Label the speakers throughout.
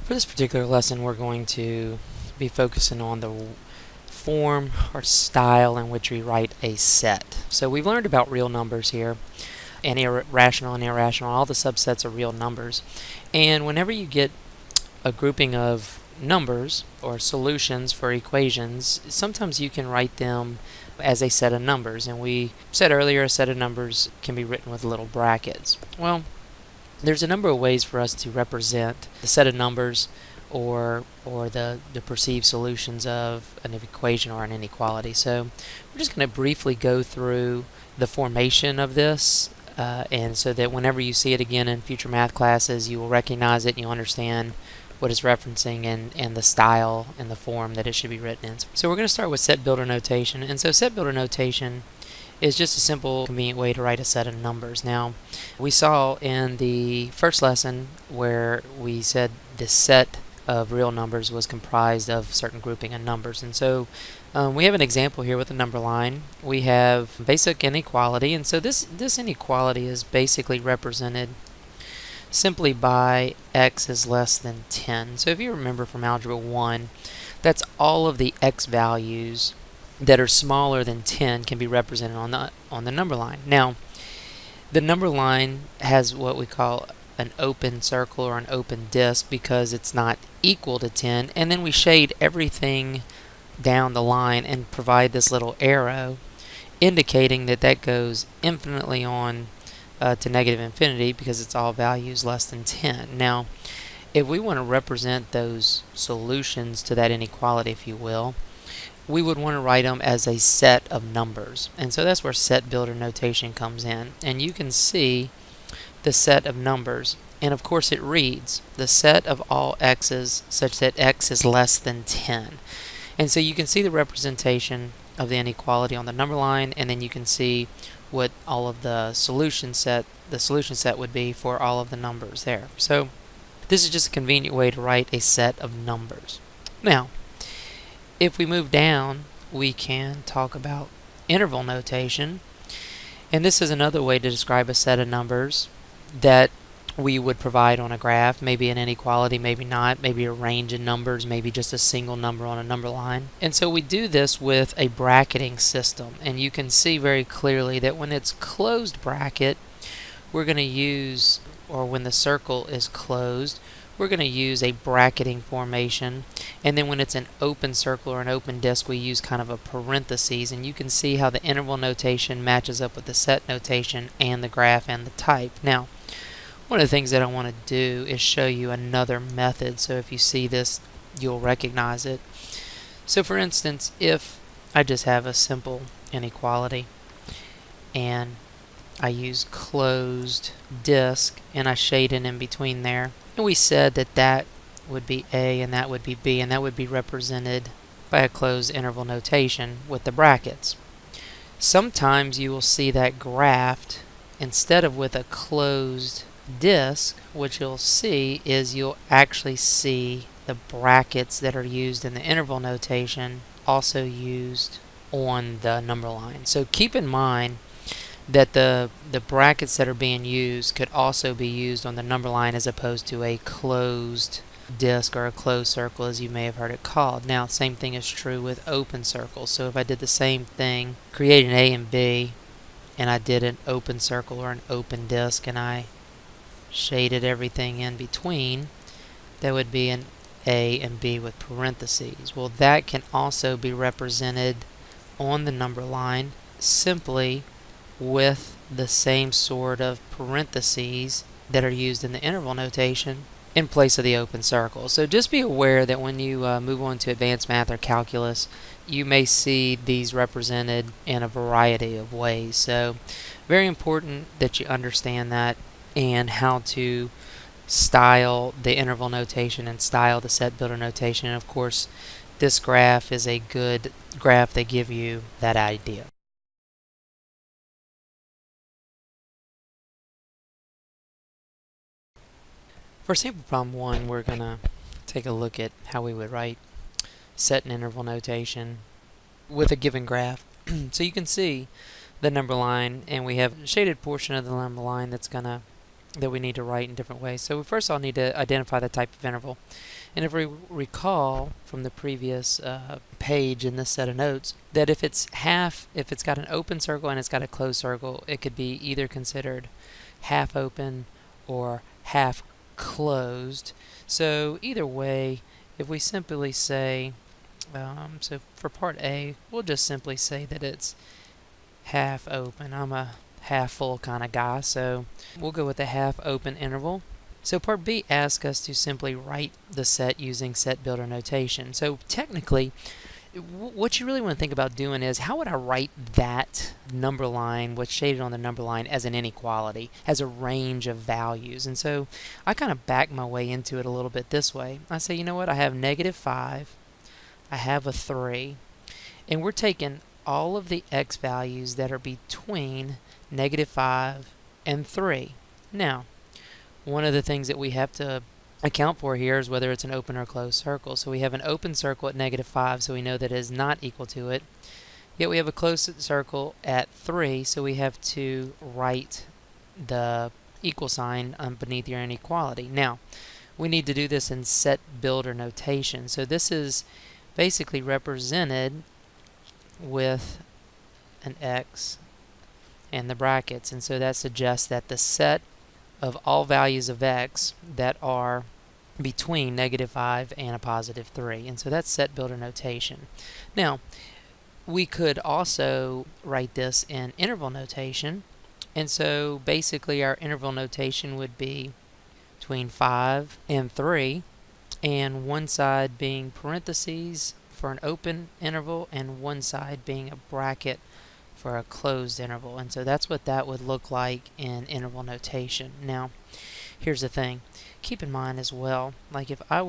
Speaker 1: For this particular lesson, we're going to be focusing on the form or style in which we write a set. So we've learned about real numbers here, and rational and irrational, all the subsets of real numbers. And whenever you get a grouping of numbers or solutions for equations, sometimes you can write them as a set of numbers. And we said earlier a set of numbers can be written with little brackets. Well, there's a number of ways for us to represent the set of numbers or the perceived solutions of an equation or an inequality. So we're just going to briefly go through the formation of this, and so that whenever you see it again in future math classes, you will recognize it and you'll understand what it's referencing and the style and the form that it should be written in. So we're going to start with set builder notation. And so set builder notation is just a simple, convenient way to write a set of numbers. Now, we saw in the first lesson where we said the set of real numbers was comprised of certain grouping of numbers. And so we have an example here with a number line. We have basic inequality, and so this inequality is basically represented simply by x is less than 10. So if you remember from Algebra 1, that's all of the x values that are smaller than 10 can be represented on the number line. Now, the number line has what we call an open circle or an open disk because it's not equal to 10, and then we shade everything down the line and provide this little arrow indicating that goes infinitely on to negative infinity because it's all values less than 10. Now, if we want to represent those solutions to that inequality, if you will, we would want to write them as a set of numbers. And so that's where set builder notation comes in. And you can see the set of numbers. And of course it reads the set of all x's such that x is less than 10. And so you can see the representation of the inequality on the number line, and then you can see what all of the solution set would be for all of the numbers there. So this is just a convenient way to write a set of numbers. Now, if we move down, we can talk about interval notation. And this is another way to describe a set of numbers that we would provide on a graph, maybe an inequality, maybe not, maybe a range of numbers, maybe just a single number on a number line. And so we do this with a bracketing system. And you can see very clearly that when it's closed bracket, we're going to use, or when the circle is closed, we're going to use a bracketing formation, and then when it's an open circle or an open disk, we use kind of a parentheses, and you can see how the interval notation matches up with the set notation and the graph and the type. Now, one of the things that I want to do is show you another method, so if you see this, you'll recognize it. So for instance, if I just have a simple inequality, and I use closed disk, and I shade it in between there, and we said that would be A and that would be B, and that would be represented by a closed interval notation with the brackets. Sometimes you will see that graphed instead of with a closed disk. What you'll see is you'll actually see the brackets that are used in the interval notation also used on the number line. So keep in mind that the brackets that are being used could also be used on the number line as opposed to a closed disk or a closed circle, as you may have heard it called. Now, same thing is true with open circles. So if I did the same thing, created an A and B, and I did an open circle or an open disk, and I shaded everything in between, that would be an A and B with parentheses. Well, that can also be represented on the number line simply with the same sort of parentheses that are used in the interval notation in place of the open circle. So just be aware that when you move on to advanced math or calculus, you may see these represented in a variety of ways. So very important that you understand that and how to style the interval notation and style the set builder notation. And of course, this graph is a good graph that gives you that idea. For sample problem 1, we're going to take a look at how we would write set and interval notation with a given graph. So you can see the number line, and we have a shaded portion of the number line that we need to write in different ways. So first I'll need to identify the type of interval. And if we recall from the previous page in this set of notes, that if it's got an open circle and it's got a closed circle, it could be either considered half open or half closed. So either way, if we simply say, so for part A, we'll just simply say that it's half open. I'm a half full kind of guy, so we'll go with a half open interval. So part B asks us to simply write the set using set builder notation. So technically, what you really want to think about doing is, how would I write that number line, what's shaded on the number line, as an inequality, as a range of values? And so I kind of back my way into it a little bit this way. I say, you know what, I have -5, I have a 3, and we're taking all of the x values that are between -5 and 3. Now, one of the things that we have to account for here is whether it's an open or closed circle. So we have an open circle at -5, so we know that it is not equal to it. Yet we have a closed circle at 3, so we have to write the equal sign beneath your inequality. Now, we need to do this in set builder notation. So this is basically represented with an x and the brackets, and so that suggests that the set of all values of x that are between -5 and a +3, and so that's set builder notation. Now, we could also write this in interval notation, and so basically our interval notation would be between 5 and 3, and one side being parentheses for an open interval and one side being a bracket for a closed interval. And so that's what that would look like in interval notation. Now, here's the thing. Keep in mind as well, like if I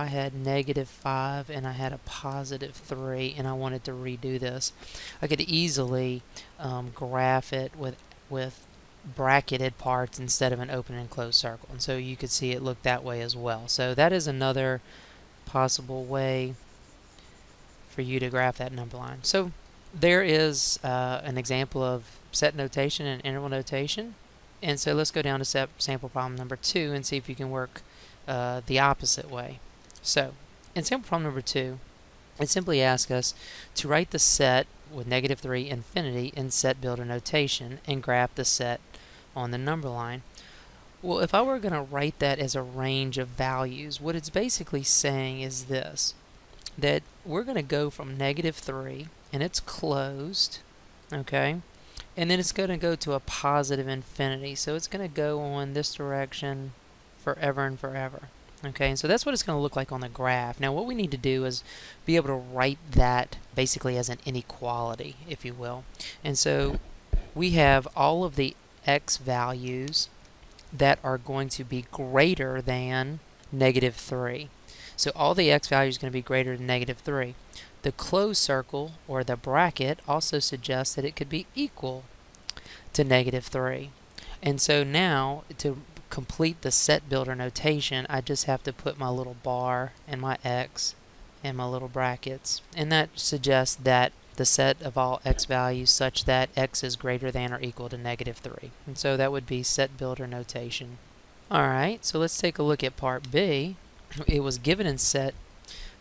Speaker 1: had -5 and I had a +3 and I wanted to redo this, I could easily graph it with bracketed parts instead of an open and closed circle. And so you could see it look that way as well. So that is another possible way for you to graph that number line. So there is an example of set notation and interval notation. And so let's go down to sample problem number 2 and see if you can work the opposite way. So in sample problem number 2, it simply asks us to write the set with -3 infinity in set builder notation and graph the set on the number line. Well, if I were going to write that as a range of values, what it's basically saying is this, that we're going to go from -3, and it's closed, okay, and then it's going to go to a positive infinity, so it's going to go on this direction forever and forever, okay, and so that's what it's going to look like on the graph. Now what we need to do is be able to write that basically as an inequality, if you will, and so we have all of the x values that are going to be greater than -3. So all the x values are going to be greater than -3. The closed circle, or the bracket, also suggests that it could be equal to -3. And so now, to complete the set builder notation, I just have to put my little bar and my x and my little brackets. And that suggests that the set of all x values such that x is greater than or equal to -3. And so that would be set builder notation. Alright, so let's take a look at part B. It was given in set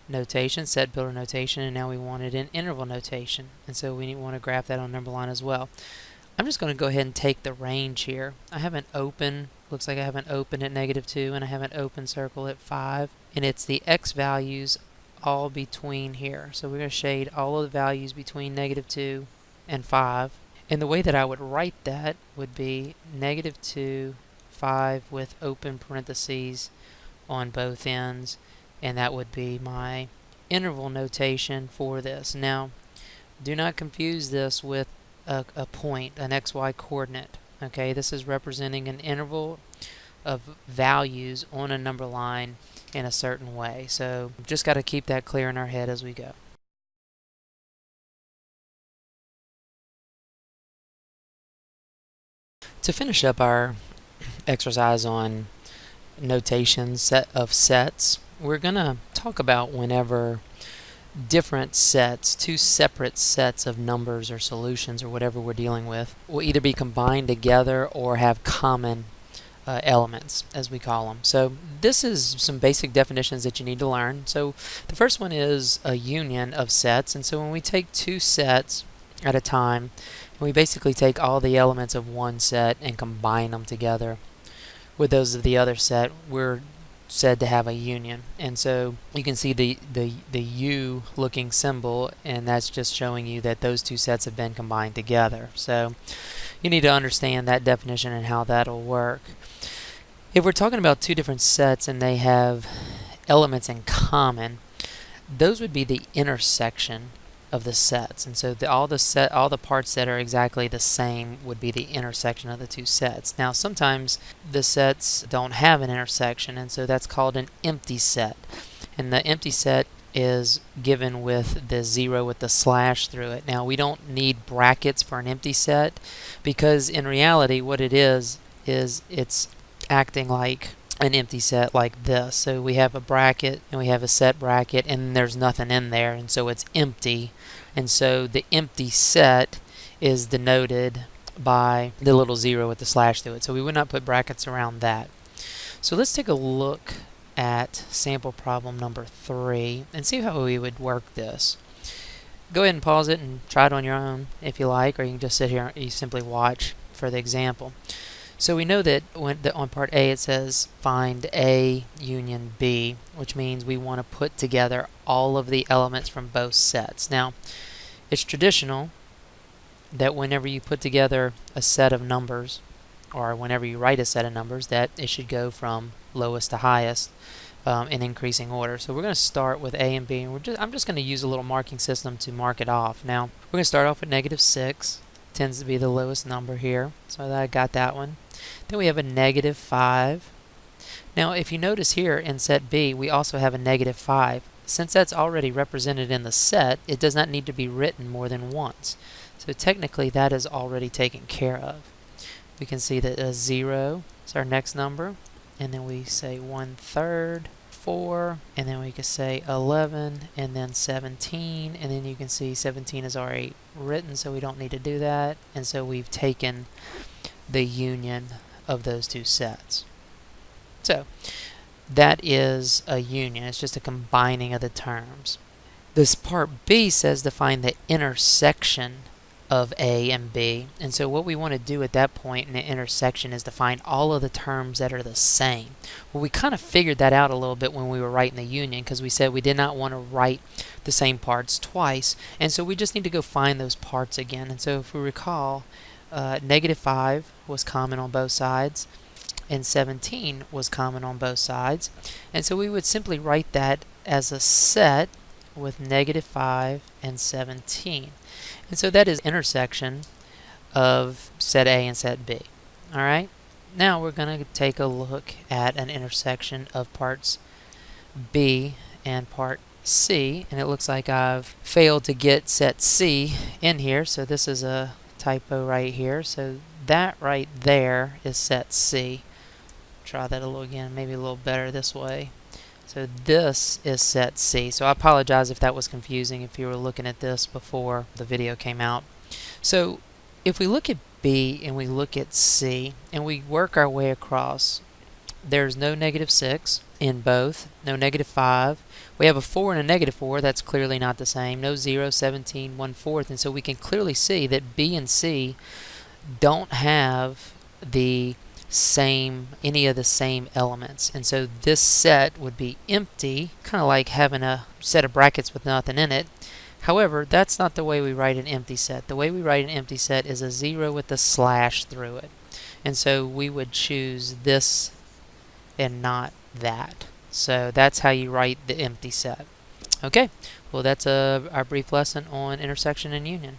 Speaker 1: notation, set builder notation, and now we want it in interval notation. And so we want to graph that on number line as well. I'm just going to go ahead and take the range here. I have an open, looks like I have an open at -2, and I have an open circle at 5, and it's the x values all between here. So we're going to shade all of the values between -2 and 5. And the way that I would write that would be -2, 5 with open parentheses on both ends, and that would be my interval notation for this. Now, do not confuse this with a point, an xy coordinate. Okay, this is representing an interval of values on a number line in a certain way. So just got to keep that clear in our head as we go. To finish up our exercise on notation set of sets, we're going to talk about whenever different sets, two separate sets of numbers or solutions or whatever we're dealing with, will either be combined together or have common elements, as we call them. So this is some basic definitions that you need to learn. So the first one is a union of sets, and so when we take two sets at a time, we basically take all the elements of one set and combine them together with those of the other set, we're said to have a union. And so you can see the U looking symbol, and that's just showing you that those two sets have been combined together. So you need to understand that definition and how that'll work. If we're talking about two different sets and they have elements in common, those would be the intersection of the sets. And so all the parts that are exactly the same would be the intersection of the two sets. Now sometimes the sets don't have an intersection, and so that's called an empty set. And the empty set is given with the 0 with the slash through it. Now we don't need brackets for an empty set, because in reality what it is it's acting like an empty set like this. So we have a bracket and we have a set bracket and there's nothing in there, and so it's empty. And so the empty set is denoted by the little 0 with the slash through it. So we would not put brackets around that. So let's take a look at sample problem number 3 and see how we would work this. Go ahead and pause it and try it on your own if you like, or you can just sit here and you simply watch for the example. So we know that on part A it says find A union B, which means we want to put together all of the elements from both sets. Now, it's traditional that whenever you put together a set of numbers, or whenever you write a set of numbers, that it should go from lowest to highest in increasing order. So we're going to start with A and B, and I'm just going to use a little marking system to mark it off. Now, we're going to start off with -6. Tends to be the lowest number here, so I got that one. Then we have a -5. Now if you notice here in set B we also have a -5. Since that's already represented in the set, it does not need to be written more than once. So technically that is already taken care of. We can see that a 0 is our next number, and then we say 1/3, 4, and then we could say 11, and then 17, and then you can see 17 is already written, so we don't need to do that. And so we've taken the union of those two sets. So that is a union. It's just a combining of the terms. This part B says to find the intersection of A and B, and so what we want to do at that point in the intersection is to find all of the terms that are the same. Well, we kind of figured that out a little bit when we were writing the union, because we said we did not want to write the same parts twice, and so we just need to go find those parts again. And so if we recall, -5 was common on both sides, and 17 was common on both sides, and so we would simply write that as a set with -5 and 17. And so that is intersection of set A and set B. Alright, now we're going to take a look at an intersection of parts B and part C, and it looks like I've failed to get set C in here, so this is a typo right here. So that right there is set C. Try that a little again, maybe a little better this way. So this is set C. So I apologize if that was confusing if you were looking at this before the video came out. So if we look at B and we look at C and we work our way across, there's no -6 in both, no -5. We have a 4 and a -4, that's clearly not the same. No 0, 17, 1/4, and so we can clearly see that B and C don't have any of the same elements, and so this set would be empty, kind of like having a set of brackets with nothing in it. However, that's not the way we write an empty set. The way we write an empty set is a 0 with a slash through it, and so we would choose this and not that. So that's how you write the empty set. Okay, well that's our brief lesson on intersection and union.